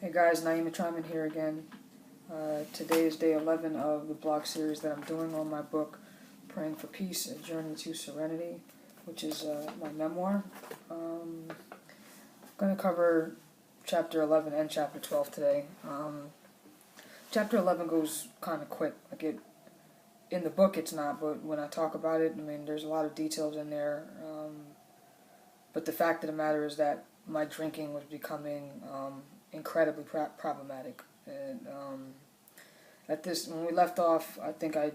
Hey guys, Naeem Tryman here again. Today is day 11 of the blog series that I'm doing on my book, Praying for Peace, A Journey to Serenity, which is my memoir. I'm going to cover chapter 11 and chapter 12 today. Chapter 11 goes kind of quick. In the book it's not, but when I talk about it, there's a lot of details in there. But the fact of the matter is that my drinking was becoming incredibly problematic. And when we left off, I think I was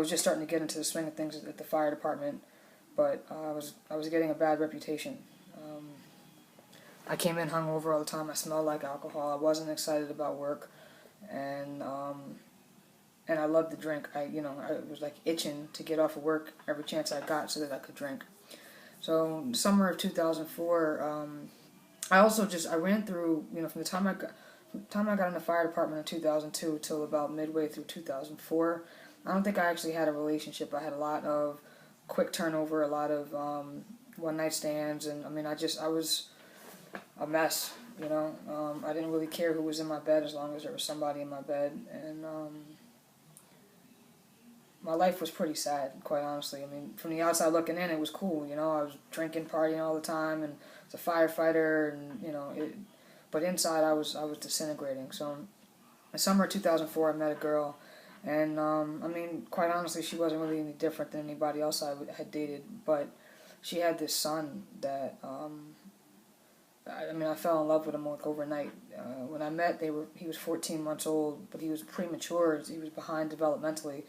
just starting to get into the swing of things at the fire department, but I was getting a bad reputation. I came in hungover all the time. I smelled like alcohol. I wasn't excited about work, and I loved to drink. I was like itching to get off of work every chance I got so that I could drink. So summer of 2004, I ran through, from the time I got in the fire department in 2002 till about midway through 2004. I don't think I actually had a relationship. I had a lot of quick turnover, a lot of one night stands, and I was a mess. I didn't really care who was in my bed as long as there was somebody in my bed, and my life was pretty sad, quite honestly. From the outside looking in, it was cool. I was drinking, partying all the time, and I was a firefighter, and but inside I was disintegrating. So, in the summer of 2004, I met a girl, and quite honestly, she wasn't really any different than anybody else I had dated. But she had this son that I fell in love with him like overnight. When I met, he was 14 months old, but he was premature. He was behind developmentally.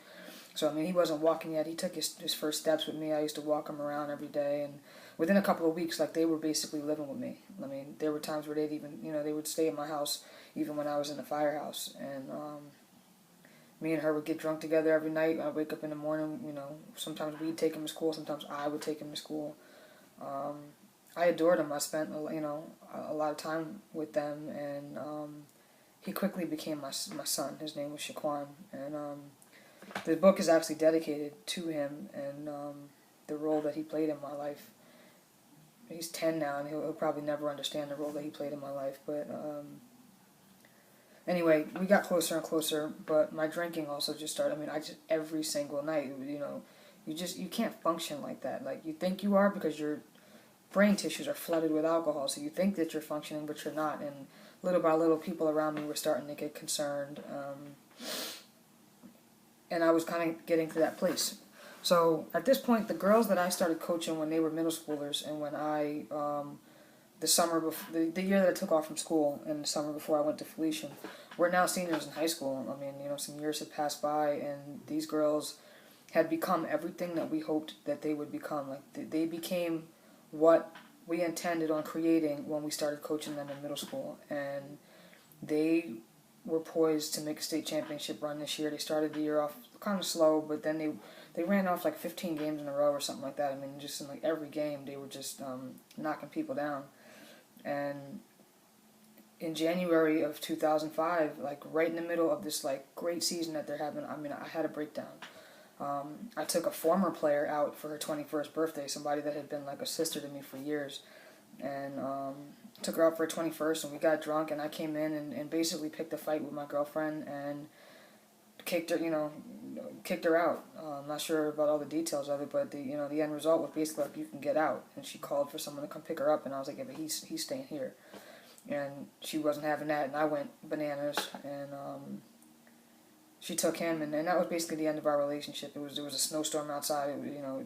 So, he wasn't walking yet. He took his first steps with me. I used to walk him around every day. And within a couple of weeks, they were basically living with me. There were times where they would stay at my house even when I was in the firehouse. And me and her would get drunk together every night. I'd wake up in the morning, sometimes we'd take him to school. Sometimes I would take him to school. I adored him. I spent, a lot of time with them. And he quickly became my son. His name was Shaquan. And the book is actually dedicated to him and the role that he played in my life. He's 10 now, and he'll probably never understand the role that he played in my life. But anyway, we got closer and closer. But my drinking also just started. Every single night, you can't function like that. Like you think you are because your brain tissues are flooded with alcohol, so you think that you're functioning, but you're not. And little by little, people around me were starting to get concerned. And I was kind of getting to that place. So at this point, the girls that I started coaching when they were middle schoolers, and when the year that I took off from school, and the summer before I went to Felician, we're now seniors in high school. Some years had passed by, and these girls had become everything that we hoped that they would become. They became what we intended on creating when we started coaching them in middle school, and they were poised to make a state championship run this year. They started the year off kind of slow, but then they ran off 15 games in a row or something like that. Just in every game they were just knocking people down. And in January of 2005, right in the middle of this great season that they're having, I had a breakdown. I took a former player out for her 21st birthday, somebody that had been like a sister to me for years, and took her out for her 21st, and we got drunk, and I came in and basically picked a fight with my girlfriend and kicked her out. I'm not sure about all the details of it, but the end result was basically you can get out, and she called for someone to come pick her up, and I was like, yeah, but he's staying here, and she wasn't having that, and I went bananas, and she took him, and that was basically the end of our relationship. There was a snowstorm outside.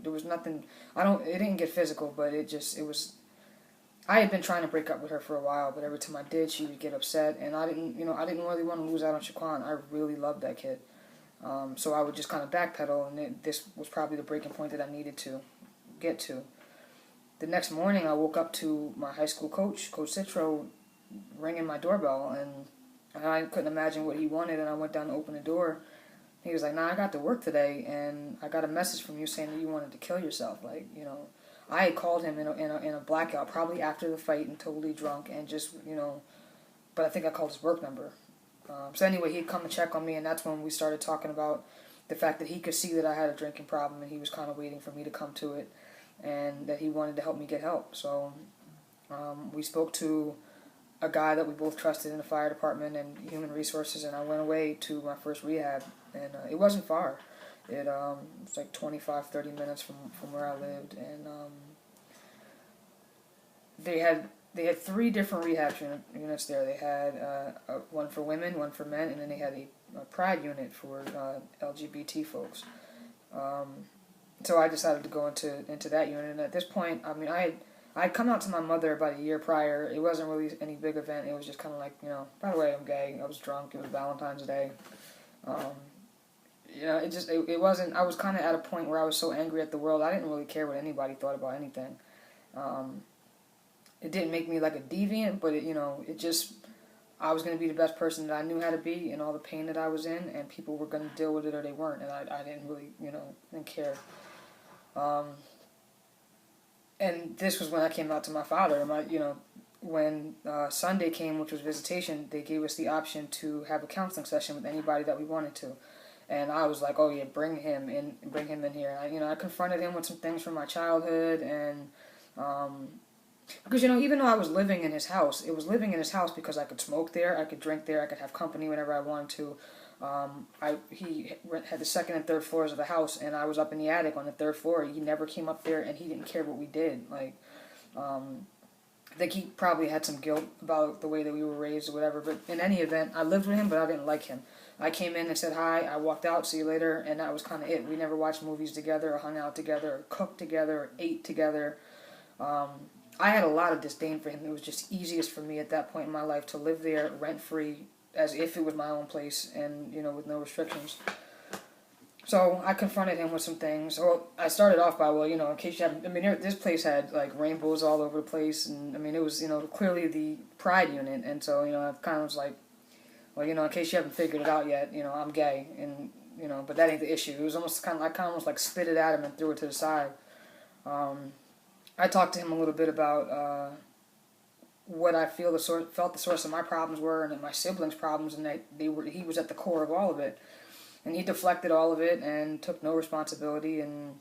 There was nothing. It didn't get physical, but it was. I had been trying to break up with her for a while, but every time I did, she would get upset, and I didn't really want to lose out on Shaquan. I really loved that kid, so I would just kind of backpedal, and this was probably the breaking point that I needed to get to. The next morning, I woke up to my high school coach, Coach Citro, ringing my doorbell, and I couldn't imagine what he wanted, and I went down to open the door. He was like, "Nah, I got to work today, and I got a message from you saying that you wanted to kill yourself, I had called him in a blackout, probably after the fight and totally drunk, and just, but I think I called his work number. So anyway, he'd come and check on me, and that's when we started talking about the fact that he could see that I had a drinking problem, and he was kind of waiting for me to come to it, and that he wanted to help me get help. So we spoke to a guy that we both trusted in the fire department and human resources, and I went away to my first rehab, and it wasn't far. It was like 25, 30 minutes from where I lived, and they had three different rehab units there. They had one for women, one for men, and then they had a pride unit for LGBT folks. So I decided to go into that unit, and at this point, I mean, I'd come out to my mother about a year prior. It wasn't really any big event. It was just kind of like, by the way, I'm gay. I was drunk. It was Valentine's Day. It wasn't. I was kind of at a point where I was so angry at the world. I didn't really care what anybody thought about anything. It didn't make me like a deviant, but it just, I was going to be the best person that I knew how to be, and all the pain that I was in, and people were going to deal with it or they weren't, and I didn't really, didn't care. And this was when I came out to my father. When Sunday came, which was visitation, they gave us the option to have a counseling session with anybody that we wanted to. And I was like, oh yeah, bring him in here. I confronted him with some things from my childhood, and because even though I was living in his house, it was living in his house because I could smoke there, I could drink there, I could have company whenever I wanted to. He had the second and third floors of the house, and I was up in the attic on the third floor. He never came up there, and he didn't care what we did. I think he probably had some guilt about the way that we were raised or whatever. But in any event, I lived with him, but I didn't like him. I came in and said hi, I walked out, see you later, and that was kind of it. We never watched movies together or hung out together or cooked together or ate together. I had a lot of disdain for him. It was just easiest for me at that point in my life to live there rent-free as if it was my own place and, with no restrictions. So I confronted him with some things. Well, I started off by, in case you haven't, this place had, like, rainbows all over the place, and, it was, clearly the pride unit, and so, I kind of was like, well, in case you haven't figured it out yet, I'm gay, and, but that ain't the issue. It was almost kind of, almost like spit it at him and threw it to the side. I talked to him a little bit about what I felt the source of my problems were, and my siblings' problems, and that he was at the core of all of it. And he deflected all of it and took no responsibility, and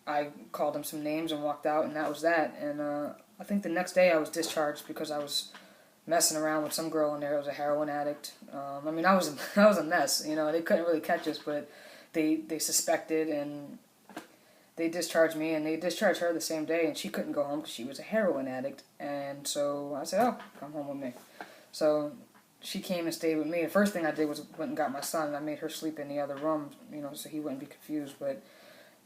I called him some names and walked out, and that was that. And I think the next day I was discharged because I was messing around with some girl in there who was a heroin addict. I was a mess. They couldn't really catch us, but they suspected, and they discharged me, and they discharged her the same day, and she couldn't go home because she was a heroin addict. And so I said, come home with me. So she came and stayed with me. The first thing I did was went and got my son, and I made her sleep in the other room, so he wouldn't be confused. But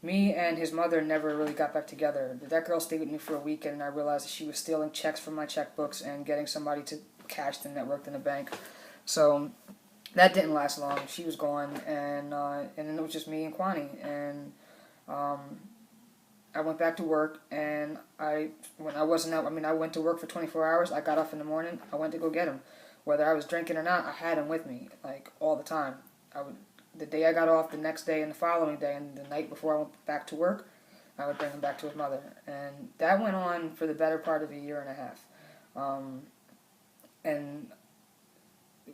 me and his mother never really got back together. That girl stayed with me for a week, and I realized that she was stealing checks from my checkbooks and getting somebody to cash them that worked in a bank. So that didn't last long. She was gone, and then it was just me and Kwani. And I went back to work, and when I wasn't out, I went to work for 24 hours. I got off in the morning. I went to go get him. Whether I was drinking or not, I had him with me, like, all the time. The day I got off, the next day, and the following day, and the night before I went back to work, I would bring him back to his mother. And that went on for the better part of a year and a half. And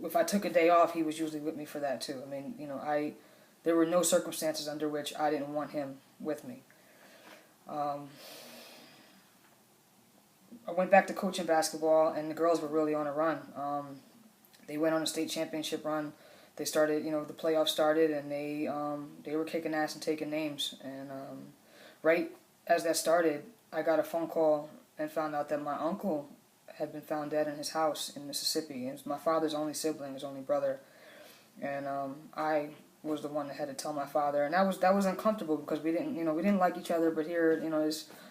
if I took a day off, he was usually with me for that too. There were no circumstances under which I didn't want him with me. I went back to coaching basketball, and the girls were really on a run. They went on a state championship run. They started, the playoffs started, and they were kicking ass and taking names. And right as that started, I got a phone call and found out that my uncle had been found dead in his house in Mississippi. It was my father's only sibling, his only brother. And I was the one that had to tell my father, and that was uncomfortable because we didn't like each other. But here,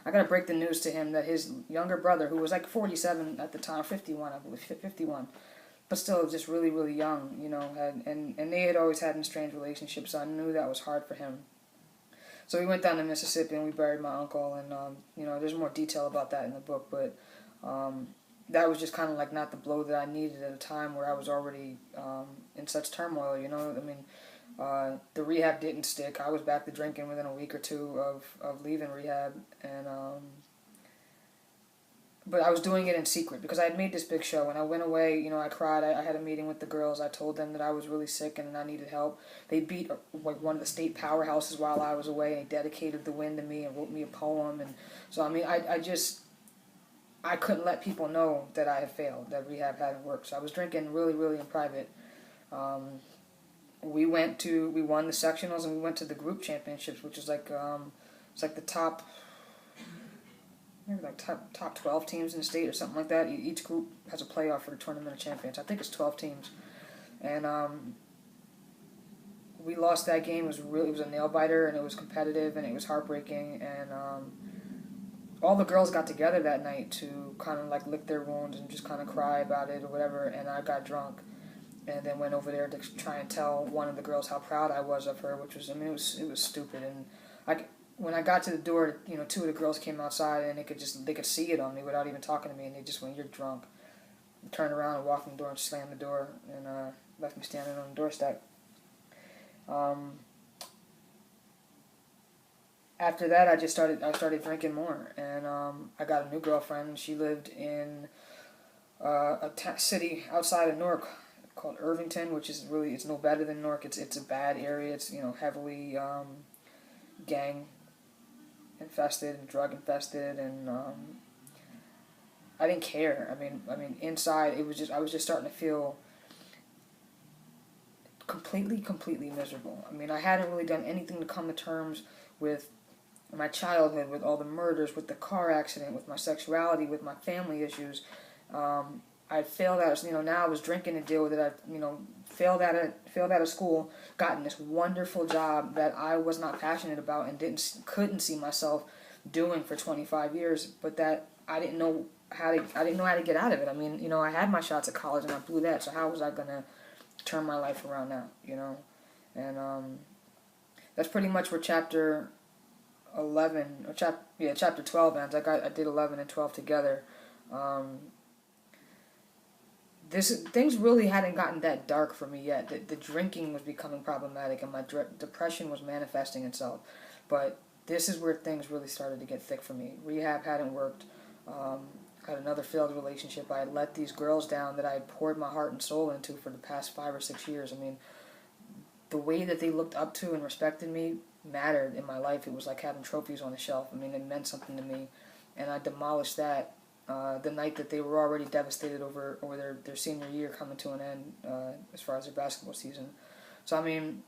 I got to break the news to him that his younger brother, who was like 47 at the time, 51, I believe, 51, but still just really, really young, and they had always had an estranged relationship, so I knew that was hard for him. So we went down to Mississippi and we buried my uncle, and there's more detail about that in the book, but that was just kind of like not the blow that I needed at a time where I was already in such turmoil. The rehab didn't stick. I was back to drinking within a week or two of leaving rehab, and but I was doing it in secret because I had made this big show. When I went away, I cried. I had a meeting with the girls. I told them that I was really sick and I needed help. They beat like one of the state powerhouses while I was away, and they dedicated the win to me and wrote me a poem. And so I I couldn't let people know that I had failed, that rehab hadn't worked. So I was drinking really, really in private. Um, we won the sectionals, and we went to the group championships, which is like it's like the top, maybe like top 12 teams in the state or something like that. Each group has a playoff for the tournament of champions. I think it's 12 teams, and we lost that game. It was a nail biter, and it was competitive, and it was heartbreaking, and all the girls got together that night to kind of like lick their wounds and just kind of cry about it or whatever, and I got drunk and then went over there to try and tell one of the girls how proud I was of her, which was, I mean, it was stupid. And when I got to the door, you know, two of the girls came outside, and they could see it on me without even talking to me, and they just went, "You're drunk." And turned around and walked in the door and slammed the door, and left me standing on the doorstep. After that, I started drinking more, and I got a new girlfriend. She lived in city outside of Newark called Irvington, which is really, it's no better than Newark. It's a bad area. It's, you know, heavily gang infested and drug infested, and I didn't care. I mean, inside I was just starting to feel completely miserable. I mean, I hadn't really done anything to come to terms with my childhood, with all the murders, with the car accident, with my sexuality, with my family issues. I failed out, you know, now I was drinking to deal with it. I, you know, failed out of school, gotten this wonderful job that I was not passionate about and couldn't see myself doing for 25 years, but that I didn't know how to get out of it. I mean, you know, I had my shots at college and I blew that, so how was I gonna turn my life around now, you know? And that's pretty much where chapter 12 ends. I did 11 and 12 together. Things really hadn't gotten that dark for me yet. The drinking was becoming problematic, and my depression was manifesting itself. But this is where things really started to get thick for me. Rehab hadn't worked. I had another failed relationship. I had let these girls down that I had poured my heart and soul into for the past 5 or 6 years. I mean, the way that they looked up to and respected me mattered in my life. It was like having trophies on a shelf. I mean, it meant something to me, and I demolished that the night that they were already devastated over their senior year coming to an end as far as their basketball season. So I mean,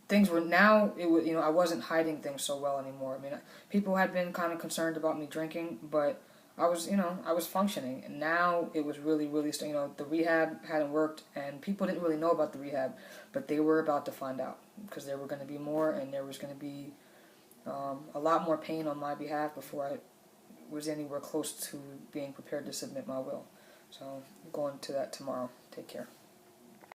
things were now. It was, you know, I wasn't hiding things so well anymore. I mean, people had been kind of concerned about me drinking, but I was, you know, I was functioning, and now it was really, you know, the rehab hadn't worked, and people didn't really know about the rehab, but they were about to find out, because there were going to be more, and there was going to be a lot more pain on my behalf before I was anywhere close to being prepared to submit my will. So I'm going to that tomorrow. Take care.